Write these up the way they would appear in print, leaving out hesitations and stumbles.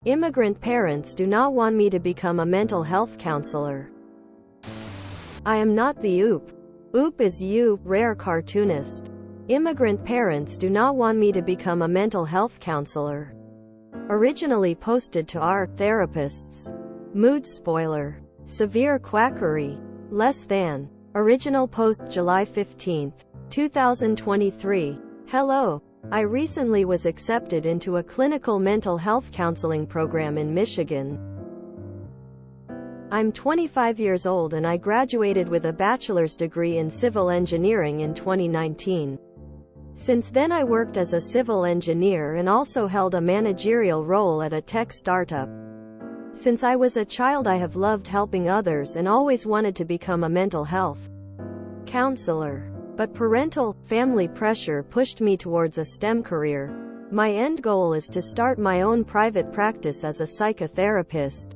Immigrant parents do not want me to become a mental health counselor. I am not the OOP. OOP is you, rare cartoonist. Immigrant parents do not want me to become a mental health counselor. Originally posted to our therapists. Mood spoiler. Severe quackery. Less than. Original post July 15, 2023. Hello. I recently was accepted into a clinical mental health counseling program in Michigan. I'm 25 years old and I graduated with a bachelor's degree in civil engineering in 2019. Since then I worked as a civil engineer and also held a managerial role at a tech startup. Since I was a child I have loved helping others and always wanted to become a mental health counselor. But parental, family pressure pushed me towards a STEM career. My end goal is to start my own private practice as a psychotherapist.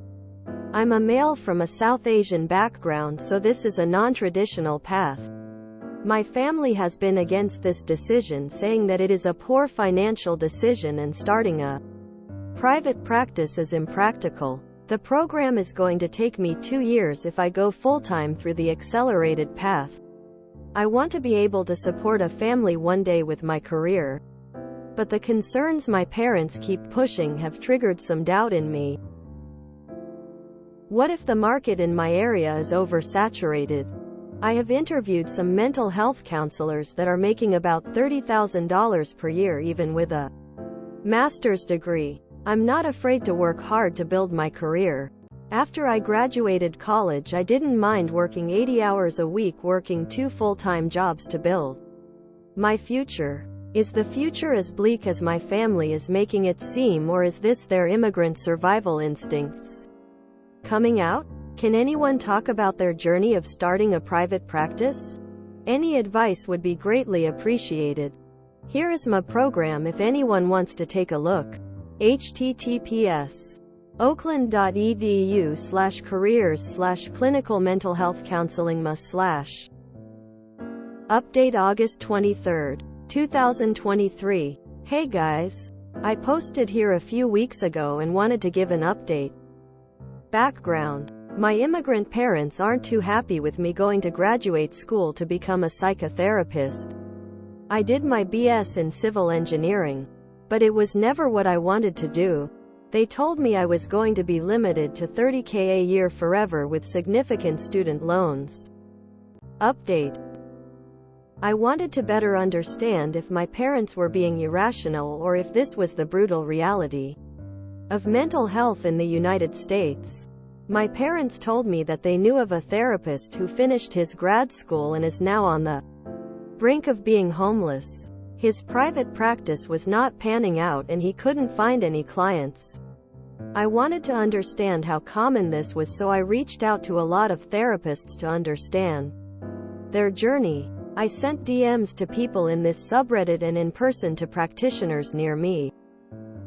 I'm a male from a South Asian background, so this is a non-traditional path. My family has been against this decision, saying that it is a poor financial decision and starting a private practice is impractical. The program is going to take me 2 years if I go full-time through the accelerated path. I want to be able to support a family one day with my career. But the concerns my parents keep pushing have triggered some doubt in me. What if the market in my area is oversaturated? I have interviewed some mental health counselors that are making about $30,000 per year even with a master's degree. I'm not afraid to work hard to build my career. After I graduated college, I didn't mind working 80 hours a week, working 2 full-time jobs to build my future. Is the future as bleak as my family is making it seem, or is this their immigrant survival instincts coming out? Can anyone talk about their journey of starting a private practice? Any advice would be greatly appreciated. Here is my program if anyone wants to take a look. https oakland.edu/careers/clinical mental health counseling Update August 23, 2023. Hey guys. I posted here a few weeks ago and wanted to give an update. Background. My immigrant parents aren't too happy with me going to graduate school to become a psychotherapist. I did my BS in civil engineering. But it was never what I wanted to do. They told me I was going to be limited to $30,000 a year forever with significant student loans. Update. I wanted to better understand if my parents were being irrational or if this was the brutal reality of mental health in the United States. My parents told me that they knew of a therapist who finished his grad school and is now on the brink of being homeless. His private practice was not panning out and he couldn't find any clients. I wanted to understand how common this was, so I reached out to a lot of therapists to understand their journey. I sent DMs to people in this subreddit and in person to practitioners near me.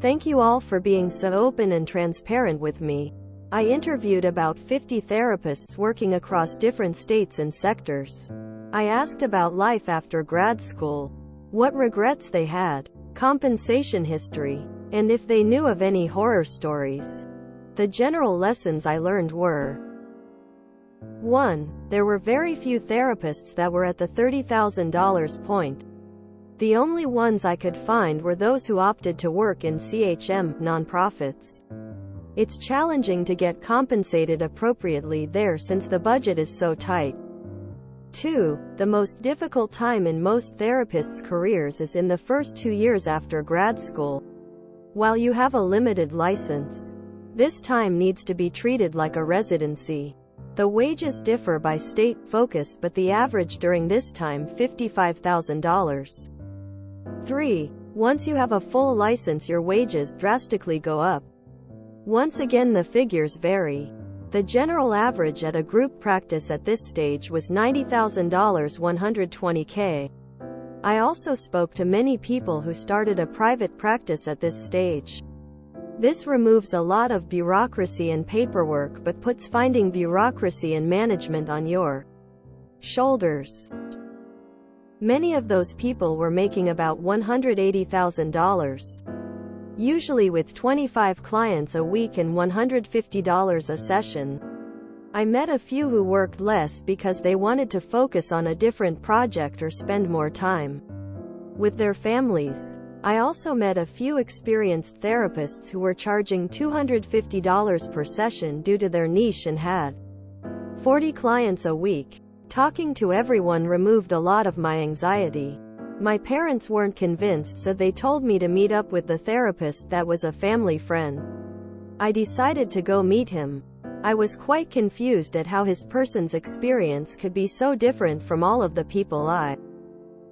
Thank you all for being so open and transparent with me. I interviewed about 50 therapists working across different states and sectors. I asked about life after grad school, what regrets they had, compensation history, and if they knew of any horror stories. The general lessons I learned were: 1. There were very few therapists that were at the $30,000 point. The only ones I could find were those who opted to work in CHM nonprofits. It's challenging to get compensated appropriately there since the budget is so tight. 2. The most difficult time in most therapists' careers is in the first 2 years after grad school. While you have a limited license, this time needs to be treated like a residency. The wages differ by state, focus, but the average during this time $55,000. 3. Once you have a full license, your wages drastically go up. Once again, the figures vary. The general average at a group practice at this stage was $90,000, $120K. I also spoke to many people who started a private practice at this stage. This removes a lot of bureaucracy and paperwork but puts finding bureaucracy and management on your shoulders. Many of those people were making about $180,000. usually with 25 clients a week and $150 a session. I met a few who worked less because they wanted to focus on a different project or spend more time with their families. I also met a few experienced therapists who were charging $250 per session due to their niche and had 40 clients a week. Talking to everyone removed a lot of my anxiety. My parents weren't convinced, so they told me to meet up with the therapist that was a family friend. I decided to go meet him. I was quite confused at how his person's experience could be so different from all of the people I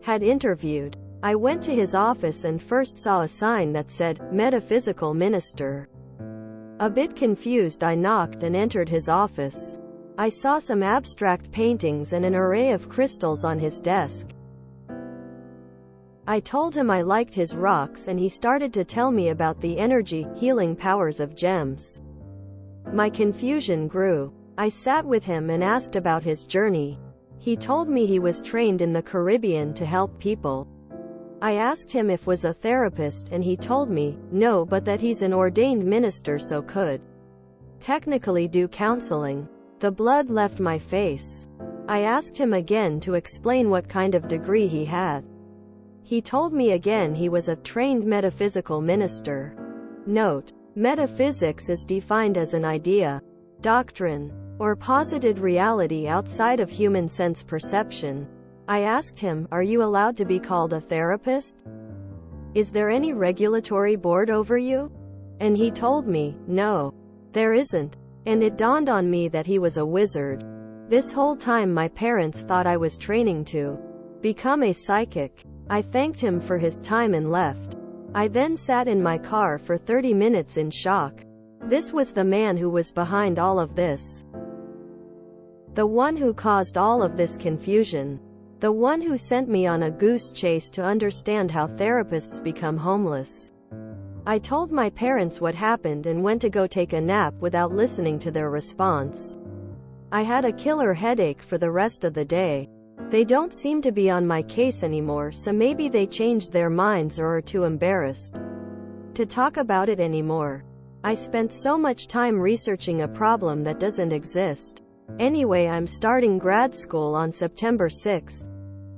had interviewed. I went to his office and first saw a sign that said, "Metaphysical Minister." A bit confused, I knocked and entered his office. I saw some abstract paintings and an array of crystals on his desk. I told him I liked his rocks, and he started to tell me about the energy, healing powers of gems. My confusion grew. I sat with him and asked about his journey. He told me he was trained in the Caribbean to help people. I asked him if he was a therapist, and he told me, no, but that he's an ordained minister so could technically do counseling. The blood left my face. I asked him again to explain what kind of degree he had. He told me again he was a trained metaphysical minister. Note: metaphysics is defined as an idea, doctrine, or posited reality outside of human sense perception. I asked him, are you allowed to be called a therapist? Is there any regulatory board over you? And he told me, no, there isn't. And it dawned on me that he was a wizard. This whole time my parents thought I was training to become a psychic. I thanked him for his time and left. I then sat in my car for 30 minutes in shock. This was the man who was behind all of this. The one who caused all of this confusion. The one who sent me on a goose chase to understand how therapists become homeless. I told my parents what happened and went to go take a nap without listening to their response. I had a killer headache for the rest of the day. They don't seem to be on my case anymore, so maybe they changed their minds or are too embarrassed to talk about it anymore. I spent so much time researching a problem that doesn't exist. Anyway, I'm starting grad school on September 6th.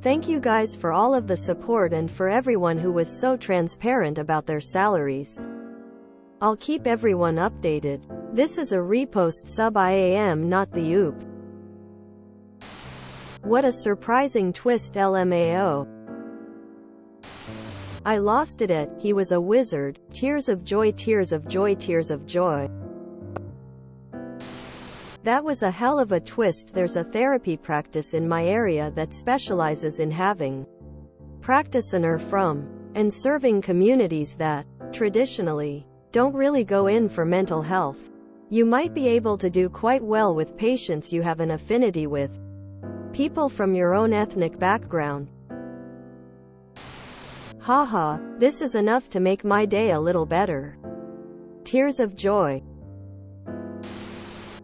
Thank you guys for all of the support and for everyone who was so transparent about their salaries. I'll keep everyone updated. This is a repost sub IAM, not the OOP. What a surprising twist, LMAO. I lost it at, he was a wizard, tears of joy, tears of joy, tears of joy. That was a hell of a twist. There's a therapy practice in my area that specializes in having practitioner from and serving communities that, traditionally, don't really go in for mental health. You might be able to do quite well with patients you have an affinity with. People from your own ethnic background. Haha, this is enough to make my day a little better. Tears of joy.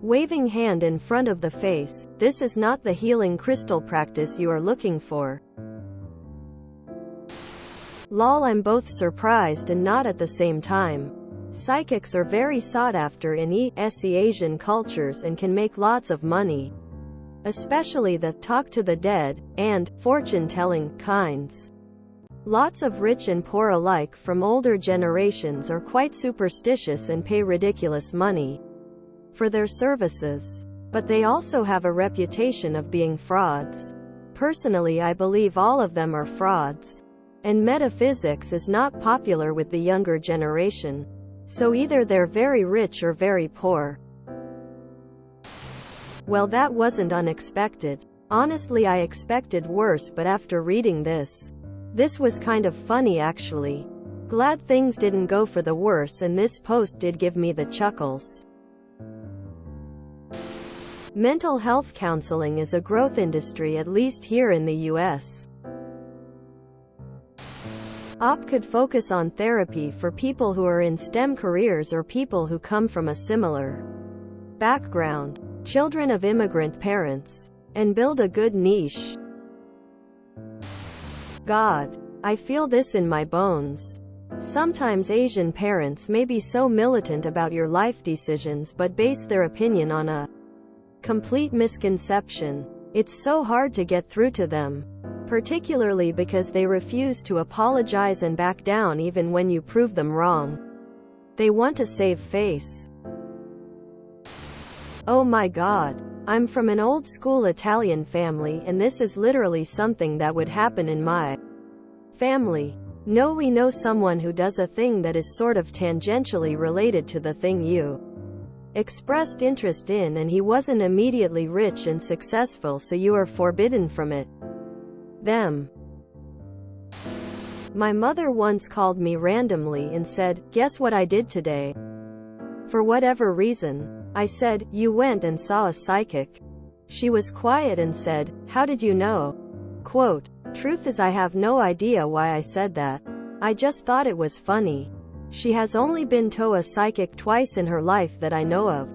Waving hand in front of the face. This is not the healing crystal practice you are looking for. Lol, I'm both surprised and not at the same time. Psychics are very sought after in Asian cultures and can make lots of money. Especially the talk to the dead and fortune-telling kinds. Lots of rich and poor alike from older generations are quite superstitious and pay ridiculous money for their services. But they also have a reputation of being frauds. Personally, I believe all of them are frauds. And metaphysics is not popular with the younger generation. So either they're very rich or very poor. Well, that wasn't unexpected. Honestly, I expected worse, but after reading this was kind of funny actually. Glad things didn't go for the worse, and this post did give me the chuckles. Mental health counseling is a growth industry, at least here in the US. OP could focus on therapy for people who are in STEM careers or people who come from a similar background, children of immigrant parents, and build a good niche. God, I feel this in my bones. Sometimes Asian parents may be so militant about your life decisions but base their opinion on a complete misconception. It's so hard to get through to them, particularly because they refuse to apologize and back down even when you prove them wrong. They want to save face. Oh my God. I'm from an old-school Italian family, and this is literally something that would happen in my family. No, we know someone who does a thing that is sort of tangentially related to the thing you expressed interest in, and he wasn't immediately rich and successful, so you are forbidden from it. Them. My mother once called me randomly and said, "Guess what I did today?" For whatever reason, I said, "You went and saw a psychic." She was quiet and said, "How did you know?" Quote, "Truth is I have no idea why I said that. I just thought it was funny." She has only been to a psychic twice in her life that I know of.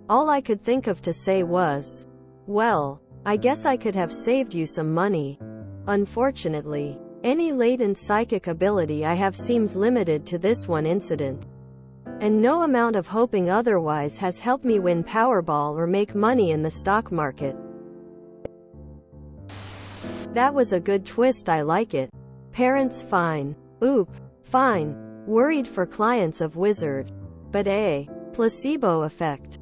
All I could think of to say was, "Well, I guess I could have saved you some money." Unfortunately, any latent psychic ability I have seems limited to this one incident. And no amount of hoping otherwise has helped me win Powerball or make money in the stock market. That was a good twist, I like it. Parents fine. Oop. Fine. Worried for clients of Wizard. But a placebo effect.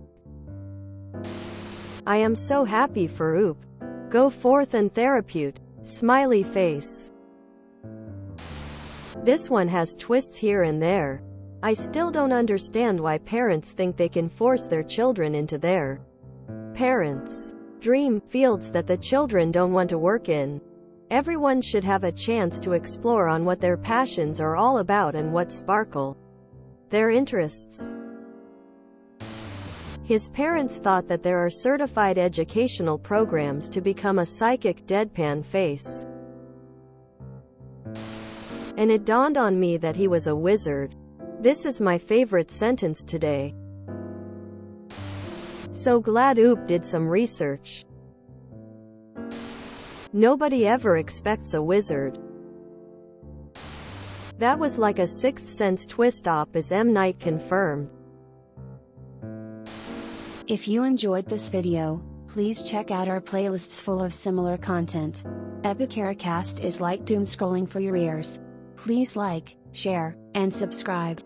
I am so happy for Oop. Go forth and therapute. Smiley face. This one has twists here and there. I still don't understand why parents think they can force their children into their parents' dream fields that the children don't want to work in. Everyone should have a chance to explore on what their passions are all about and what sparkle their interests. His parents thought that there are certified educational programs to become a psychic deadpan face. And it dawned on me that he was a wizard. This is my favorite sentence today. So glad Oop did some research. Nobody ever expects a wizard. That was like a Sixth Sense twist op, as M. Night confirmed. If you enjoyed this video, please check out our playlists full of similar content. Epicaricast is like doom scrolling for your ears. Please like, share, and subscribe.